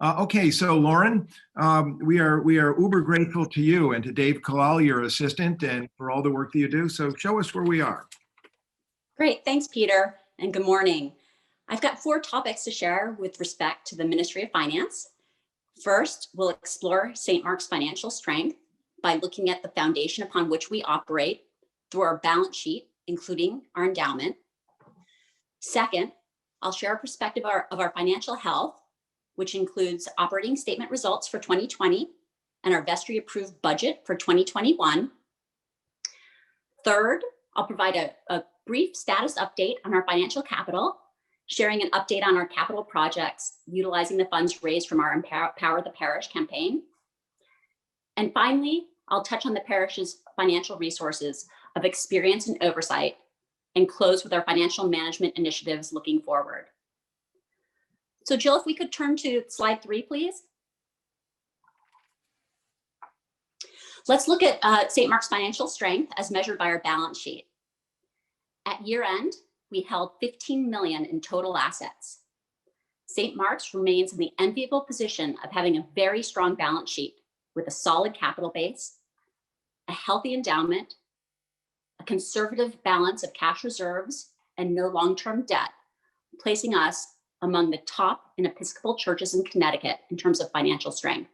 Okay, so Lauren, we are uber grateful to you and to Dave Kalal, your assistant, and for all the work that you do. So show us where we are. Great, thanks, Peter, and good morning. I've got 4 topics to share with respect to the Ministry of Finance. First, we'll explore St. Mark's financial strength by looking at the foundation upon which we operate through our balance sheet, including our endowment. Second, I'll share a perspective of our financial health, which includes operating statement results for 2020 and our vestry approved budget for 2021. Third, I'll provide a brief status update on our financial capital, sharing an update on our capital projects, utilizing the funds raised from our Empower the Parish campaign. And finally, I'll touch on the parish's financial resources of experience and oversight and close with our financial management initiatives looking forward. So Jill, if we could turn to slide 3, please. Let's look at St. Mark's financial strength as measured by our balance sheet. At year end, we held $15 million in total assets. St. Mark's remains in the enviable position of having a very strong balance sheet with a solid capital base, a healthy endowment, a conservative balance of cash reserves, and no long-term debt, placing us among the top in Episcopal churches in Connecticut in terms of financial strength.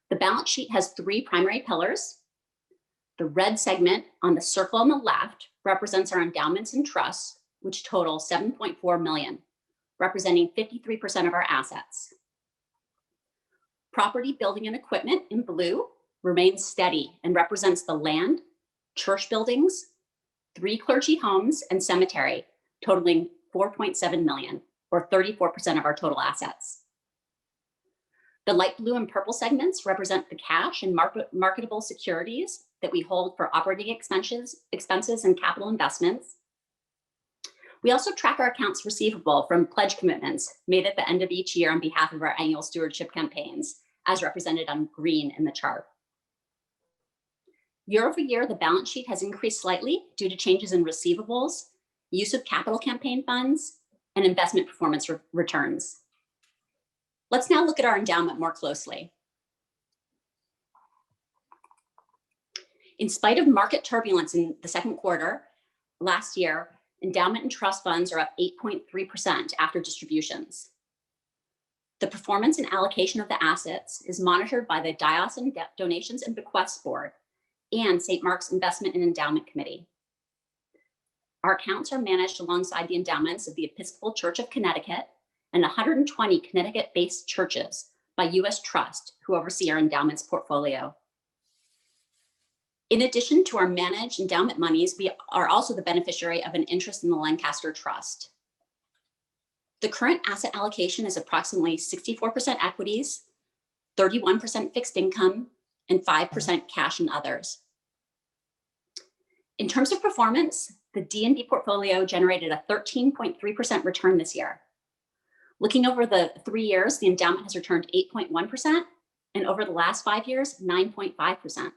The balance sheet has 3 primary pillars. The red segment on the circle on the left represents our endowments and trusts, which total $7.4 million, representing 53% of our assets. Property, building, and equipment in blue remains steady and represents the land, church buildings, 3 clergy homes, and cemetery, totaling $4.7 million, or 34% of our total assets. The light blue and purple segments represent the cash and marketable securities that we hold for operating expenses and capital investments. We also track our accounts receivable from pledge commitments made at the end of each year on behalf of our annual stewardship campaigns, as represented on green in the chart. Year over year, the balance sheet has increased slightly due to changes in receivables, use of capital campaign funds, and investment performance returns. Let's now look at our endowment more closely. In spite of market turbulence in the second quarter last year, endowment and trust funds are up 8.3% after distributions. The performance and allocation of the assets is monitored by the Diocesan Donations and Bequests Board and St. Mark's Investment and Endowment Committee. Our accounts are managed alongside the endowments of the Episcopal Church of Connecticut and 120 Connecticut-based churches by U.S. Trust, who oversee our endowments portfolio. In addition to our managed endowment monies, we are also the beneficiary of an interest in the Lancaster Trust. The current asset allocation is approximately 64% equities, 31% fixed income, and 5% cash and others. In terms of performance, the D&B portfolio generated a 13.3% return this year. Looking over the 3 years, the endowment has returned 8.1%, and over the last 5 years, 9.5%.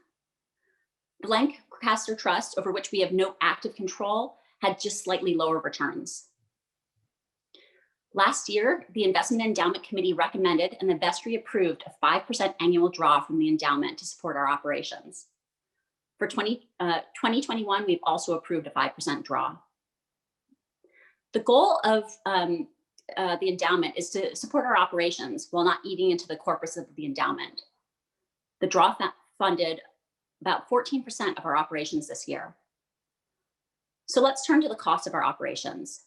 The Lancaster Trust, over which we have no active control, had just slightly lower returns. Last year, the Investment and Endowment Committee recommended and the vestry approved a 5% annual draw from the endowment to support our operations. For 2021, we've also approved a 5% draw. The goal of the endowment is to support our operations while not eating into the corpus of the endowment. The draw funded about 14% of our operations this year. So let's turn to the cost of our operations.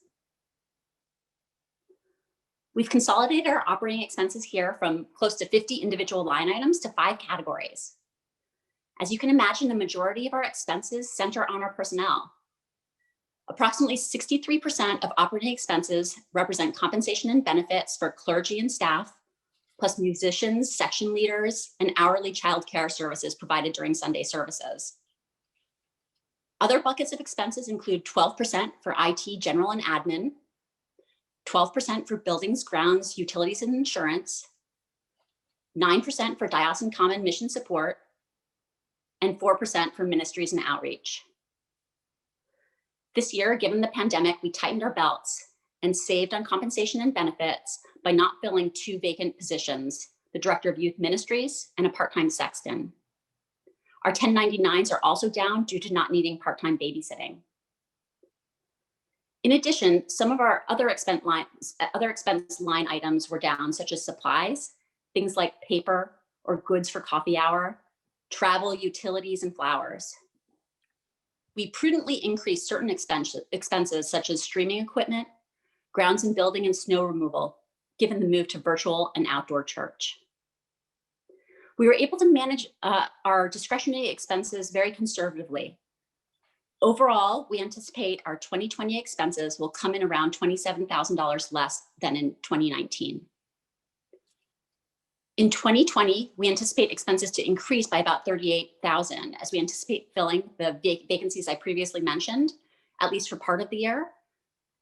We've consolidated our operating expenses here from close to 50 individual line items to 5 categories. As you can imagine, the majority of our expenses center on our personnel. Approximately 63% of operating expenses represent compensation and benefits for clergy and staff, plus musicians, section leaders, and hourly childcare services provided during Sunday services. Other buckets of expenses include 12% for IT, general and admin, 12% for buildings, grounds, utilities, and insurance, 9% for diocesan common mission support, and 4% for ministries and outreach. This year, given the pandemic, we tightened our belts and saved on compensation and benefits by not filling 2 vacant positions, the Director of Youth Ministries and a part-time sexton. Our 1099s are also down due to not needing part-time babysitting. In addition, some of our other expense line items were down, such as supplies, things like paper or goods for coffee hour, travel, utilities, and flowers. We prudently increased certain expenses such as streaming equipment, grounds and building, and snow removal, given the move to virtual and outdoor church. We were able to manage our discretionary expenses very conservatively. Overall, we anticipate our 2020 expenses will come in around $27,000 less than in 2019. In 2020, we anticipate expenses to increase by about $38,000 as we anticipate filling the vacancies I previously mentioned, at least for part of the year,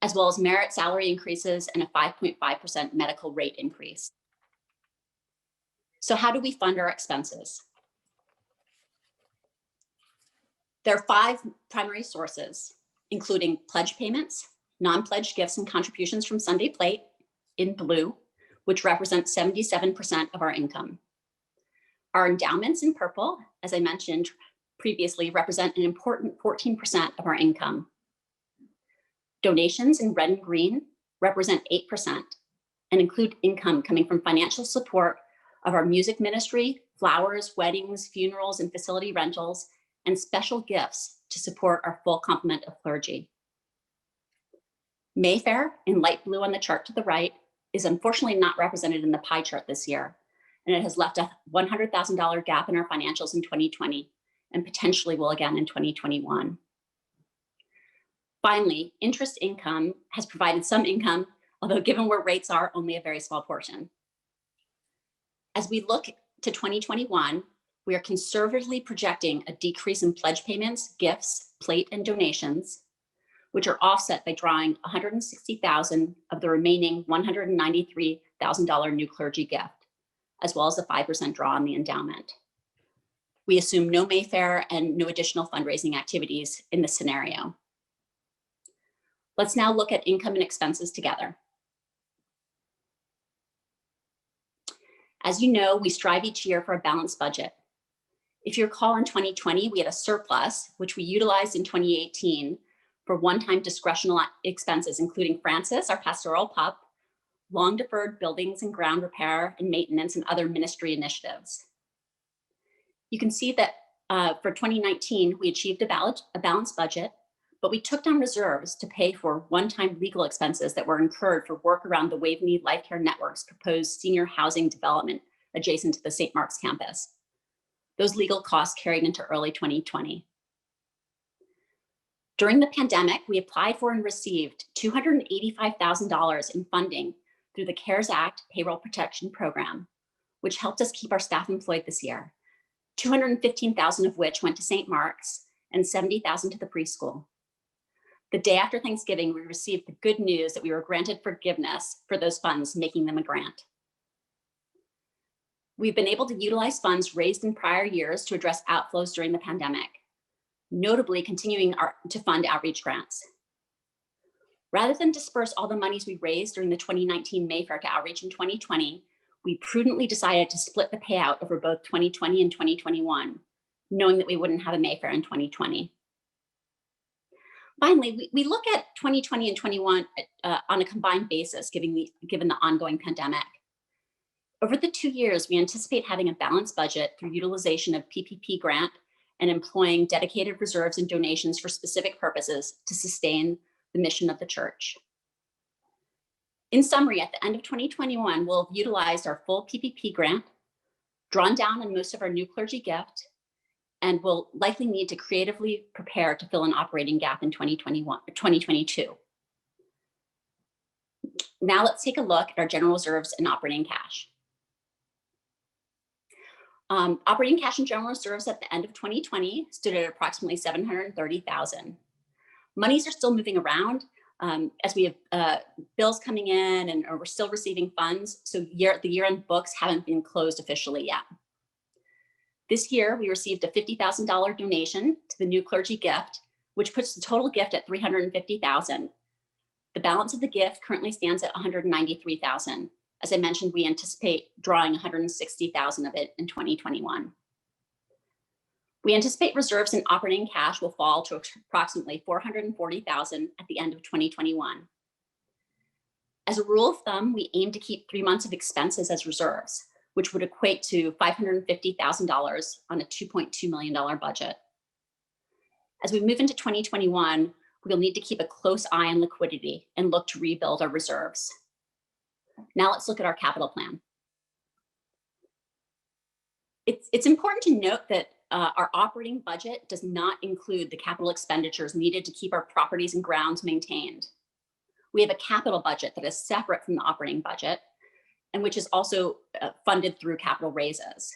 as well as merit salary increases and a 5.5% medical rate increase. So how do we fund our expenses? There are 5 primary sources, including pledge payments, non-pledged gifts and contributions from Sunday Plate in blue, which represent 77% of our income. Our endowments in purple, as I mentioned previously, represent an important 14% of our income. Donations in red and green represent 8% and include income coming from financial support of our music ministry, flowers, weddings, funerals, and facility rentals, and special gifts to support our full complement of clergy. Mayfair, in light blue on the chart to the right, is unfortunately not represented in the pie chart this year, and it has left a $100,000 gap in our financials in 2020 and potentially will again in 2021. Finally, interest income has provided some income, although given where rates are, only a very small portion. As we look to 2021, we are conservatively projecting a decrease in pledge payments, gifts, plate, and donations, which are offset by drawing $160,000 of the remaining $193,000 new clergy gift, as well as a 5% draw on the endowment. We assume no Mayfair and no additional fundraising activities in this scenario. Let's now look at income and expenses together. As you know, we strive each year for a balanced budget. If you recall, in 2020, we had a surplus, which we utilized in 2018 for one-time discretionary expenses, including Francis, our pastoral pup, long-deferred buildings and ground repair and maintenance, and other ministry initiatives. You can see that for 2019, we achieved a balanced budget, but we took down reserves to pay for one-time legal expenses that were incurred for work around the Waveney Life Care Network's proposed senior housing development adjacent to the St. Mark's campus. Those legal costs carried into early 2020. During the pandemic, we applied for and received $285,000 in funding through the CARES Act Payroll Protection Program, which helped us keep our staff employed this year, $215,000 of which went to St. Mark's and $70,000 to the preschool. The day after Thanksgiving, we received the good news that we were granted forgiveness for those funds, making them a grant. We've been able to utilize funds raised in prior years to address outflows during the pandemic, notably continuing to fund outreach grants. Rather than disperse all the monies we raised during the 2019 Mayfair to outreach in 2020, we prudently decided to split the payout over both 2020 and 2021, knowing that we wouldn't have a Mayfair in 2020. Finally, we look at 2020 and 21 on a combined basis, given the ongoing pandemic. Over the 2 years, we anticipate having a balanced budget through utilization of PPP grant and employing dedicated reserves and donations for specific purposes to sustain the mission of the church. In summary, at the end of 2021, we'll have utilized our full PPP grant, drawn down on most of our new clergy gift, and will likely need to creatively prepare to fill an operating gap in 2022. Now let's take a look at our general reserves and operating cash. Operating cash and general reserves at the end of 2020 stood at approximately $730,000. Monies are still moving around as we have bills coming in and we're still receiving funds. So the year-end books haven't been closed officially yet. This year, we received a $50,000 donation to the new clergy gift, which puts the total gift at $350,000. The balance of the gift currently stands at $193,000, As I mentioned, we anticipate drawing $160,000 of it in 2021. We anticipate reserves and operating cash will fall to approximately $440,000 at the end of 2021. As a rule of thumb, we aim to keep 3 months of expenses as reserves, which would equate to $550,000 on a $2.2 million budget. As we move into 2021, we'll need to keep a close eye on liquidity and look to rebuild our reserves. Now let's look at our capital plan. It's important to note that our operating budget does not include the capital expenditures needed to keep our properties and grounds maintained. We have a capital budget that is separate from the operating budget and which is also funded through capital raises.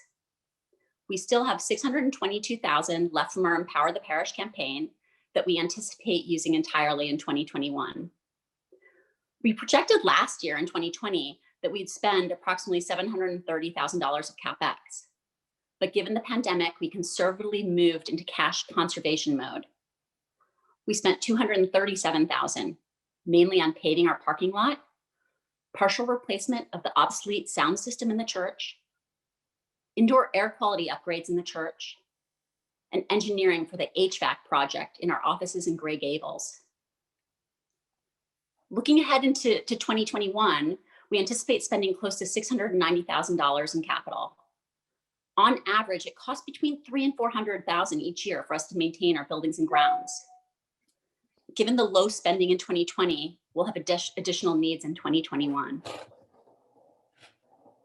We still have $622,000 left from our Empower the Parish campaign that we anticipate using entirely in 2021. We projected last year in 2020 that we'd spend approximately $730,000 of CapEx. But given the pandemic, we conservatively moved into cash conservation mode. We spent $237,000, mainly on paving our parking lot, partial replacement of the obsolete sound system in the church, indoor air quality upgrades in the church, and engineering for the HVAC project in our offices in Gray Gables. Looking ahead into 2021, we anticipate spending close to $690,000 in capital. On average, it costs between $300,000 and $400,000 each year for us to maintain our buildings and grounds. Given the low spending in 2020, we'll have additional needs in 2021.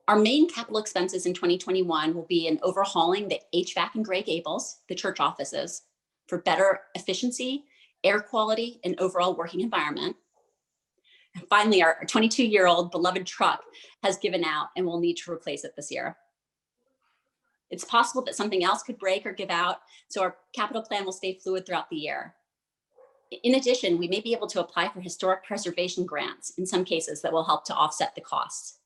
Our main capital expenses in 2021 will be in overhauling the HVAC in Gray Gables, the church offices, for better efficiency, air quality, and overall working environment. And finally, our 22-year-old beloved truck has given out and we'll need to replace it this year. It's possible that something else could break or give out, so our capital plan will stay fluid throughout the year. In addition, we may be able to apply for historic preservation grants in some cases that will help to offset the costs.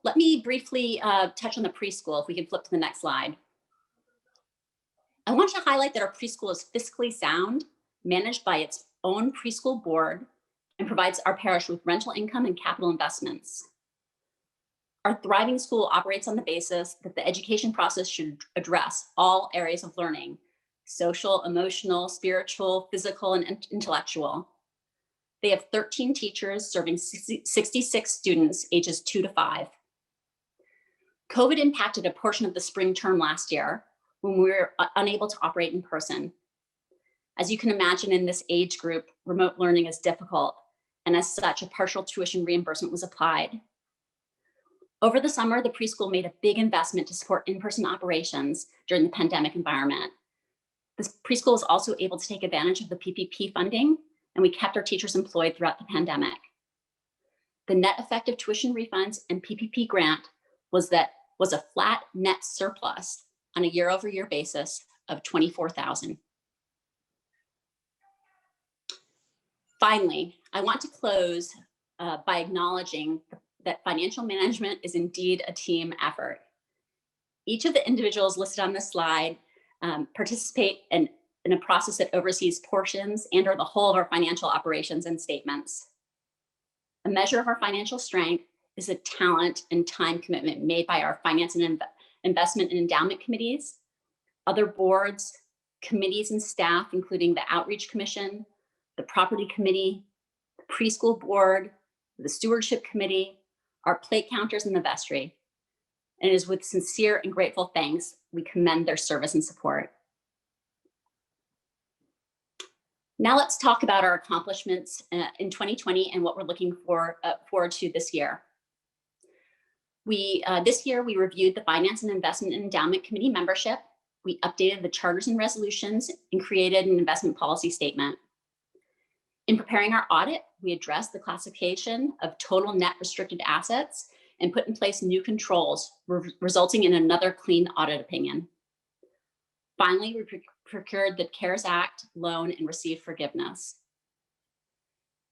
Let me briefly touch on the preschool, if we can flip to the next slide. I want to highlight that our preschool is fiscally sound, managed by its own preschool board, and provides our parish with rental income and capital investments. Our thriving school operates on the basis that the education process should address all areas of learning: social, emotional, spiritual, physical, and intellectual. They have 13 teachers serving 66 students ages 2 to 5. COVID impacted a portion of the spring term last year when we were unable to operate in person. As you can imagine, in this age group, remote learning is difficult, and as such, a partial tuition reimbursement was applied. Over the summer, the preschool made a big investment to support in-person operations during the pandemic environment. This preschool was also able to take advantage of the PPP funding, and we kept our teachers employed throughout the pandemic. The net effect of tuition refunds and PPP grant was a flat net surplus on a year-over-year basis of $24,000. Finally, I want to close by acknowledging that financial management is indeed a team effort. Each of the individuals listed on this slide participate in a process that oversees portions and or the whole of our financial operations and statements. A measure of our financial strength is the talent and time commitment made by our finance and investment and endowment committees, other boards, committees and staff, including the Outreach Commission, the Property Committee, the Preschool Board, the Stewardship Committee, our plate counters in the vestry. And it is with sincere and grateful thanks we commend their service and support. Now let's talk about our accomplishments in 2020 and what we're looking forward to this year. This year, we reviewed the Finance and Investment and Endowment Committee membership. We updated the charters and resolutions and created an investment policy statement. In preparing our audit, we addressed the classification of total net restricted assets and put in place new controls, resulting in another clean audit opinion. Finally, we procured the CARES Act loan and received forgiveness.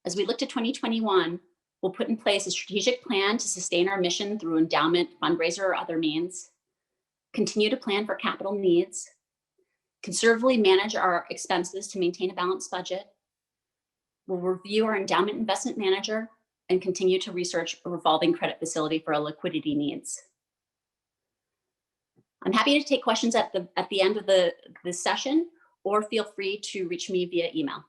As we look to 2021, we'll put in place a strategic plan to sustain our mission through endowment, fundraiser, or other means, continue to plan for capital needs, conservatively manage our expenses to maintain a balanced budget. We'll review our endowment investment manager, and continue to research a revolving credit facility for our liquidity needs. I'm happy to take questions at the end of this session, or feel free to reach me via email.